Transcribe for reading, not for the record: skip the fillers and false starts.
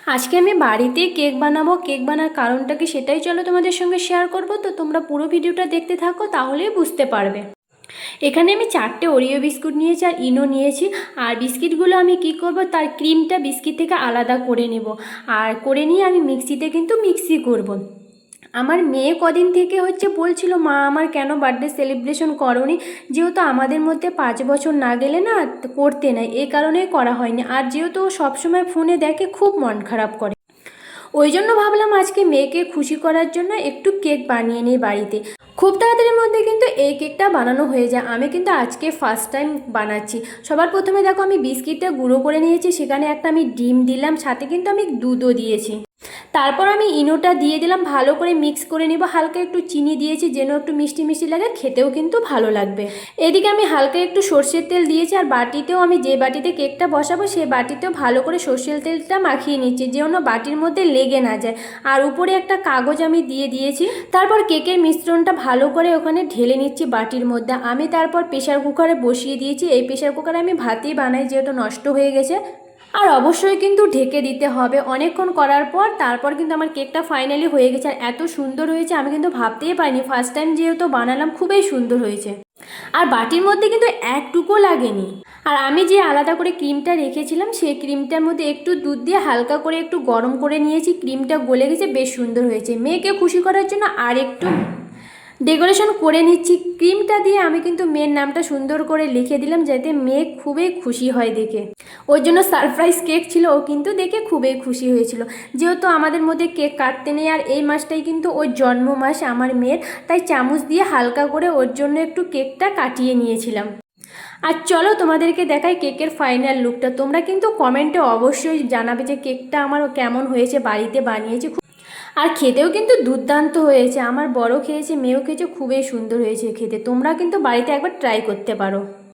আজকে আমি বাড়িতে কেক বানাবো। কেক বানার কারণটা কি সেটাই চলো তোমাদের সঙ্গে শেয়ার করব। তো তোমরা পুরো ভিডিওটা দেখতে থাকো, তাহলেই বুঝতে পারবে। এখানে আমি 4টে ওরিও বিস্কুট নিয়েছি আর ইনো নিয়েছি। আর বিস্কিটগুলো আমি কি করব, তার ক্রিমটা বিস্কিট থেকে আলাদা করে নেব। আর করে নিয়ে আমি মিক্সিতে মিক্সি করব। আমার মেয়ে কদিন থেকে বলছিল, মা আমার কেন বার্থডে সেলিব্রেশন করোনি, যেহেতু আমাদের মধ্যে 5 বছর না গেলে না করতে নাই, এই কারণেই করা হয়নি। আর যেহেতু ও সবসময় ফোনে দেখে, খুব মন খারাপ করে। ওই জন্য ভাবলাম আজকে মেয়েকে খুশি করার জন্য একটু কেক বানিয়ে নিই বাড়িতে। খুব তাড়াতাড়ির মধ্যে কিন্তু এই কেকটা বানানো হয়ে যায়। আমি কিন্তু আজকে ফার্স্ট টাইম বানাচ্ছি। সবার প্রথমে দেখো, আমি বিস্কিটটা গুঁড়ো করে নিয়েছি, সেখানে একটা আমি ডিম দিলাম, সাথে কিন্তু আমি দুধও দিয়েছি। তারপর আমি ইনোটা দিয়ে দিলাম, ভালো করে মিক্স করে নেব। হালকা একটু চিনি দিয়েছি যেন একটু মিষ্টি মিষ্টি লাগে, খেতেও কিন্তু ভালো লাগবে। এদিকে আমি হালকা একটু সর্ষের তেল দিয়েছি, আর বাটিতেও আমি যে বাটিতে কেকটা বসাবো সেই বাটিতেও ভালো করে সর্ষের তেলটা মাখিয়ে নিচ্ছি, যেন বাটির মধ্যে লেগে না যায়। আর উপরে একটা কাগজ আমি দিয়ে দিয়েছি। তারপর কেকের মিশ্রণটা ভালো করে ওখানে ঢেলে নিচ্ছি বাটির মধ্যে। আমি তারপর প্রেশার কুকারে বসিয়ে দিয়েছি। এই প্রেশার কুকারে আমি ভাতই বানাই, যেহেতু নষ্ট হয়ে গেছে। আর অবশ্যই কিন্তু ঢেকে দিতে হবে অনেকক্ষণ করার পর। তারপর কিন্তু আমার কেকটা ফাইনালি হয়ে গেছে, আর এত সুন্দর হয়েছে আমি কিন্তু ভাবতেই পারিনি। ফার্স্ট টাইম যেহেতু বানালাম, খুবই সুন্দর হয়েছে। আর বাটির মধ্যে কিন্তু একটুকুও লাগেনি। আর আমি যে আলাদা করে ক্রিমটা রেখেছিলাম, সেই ক্রিমটার মধ্যে একটু দুধ দিয়ে হালকা করে একটু গরম করে নিয়েছি। ক্রিমটা গলে গেছে, বেশ সুন্দর হয়েছে। মেয়েকে খুশি করার জন্য আর একটু ডেকোরেশন করে নিচ্ছি। ক্রিমটা দিয়ে আমি কিন্তু মেয়ের নামটা সুন্দর করে লিখে দিলাম, যাতে মেয়ে খুবই খুশি হয় দেখে। ওর জন্য সারপ্রাইজ কেক ছিল, ও কিন্তু দেখে খুবই খুশি হয়েছিল। যেহেতু আমাদের মধ্যে কেক কাটতে নেই, আর এই মাসটাই কিন্তু ওর জন্ম মাস আমার মেয়ের, তাই চামচ দিয়ে হালকা করে ওর জন্য একটু কেকটা কাটিয়ে নিয়েছিলাম। আর চলো তোমাদেরকে দেখাই কেকের ফাইনাল লুকটা। তোমরা কিন্তু কমেন্টে অবশ্যই জানাবে যে কেকটা আমার কেমন হয়েছে, বাড়িতে বানিয়েছি। আর খেতেও কিন্তু দুর্দান্ত হয়েছে। আমার বড় খেয়েছে, মেয়েও খেয়েছে, খুবই সুন্দর হয়েছে খেতে। তোমরা কিন্তু বাড়িতে একবার ট্রাই করতে পারো।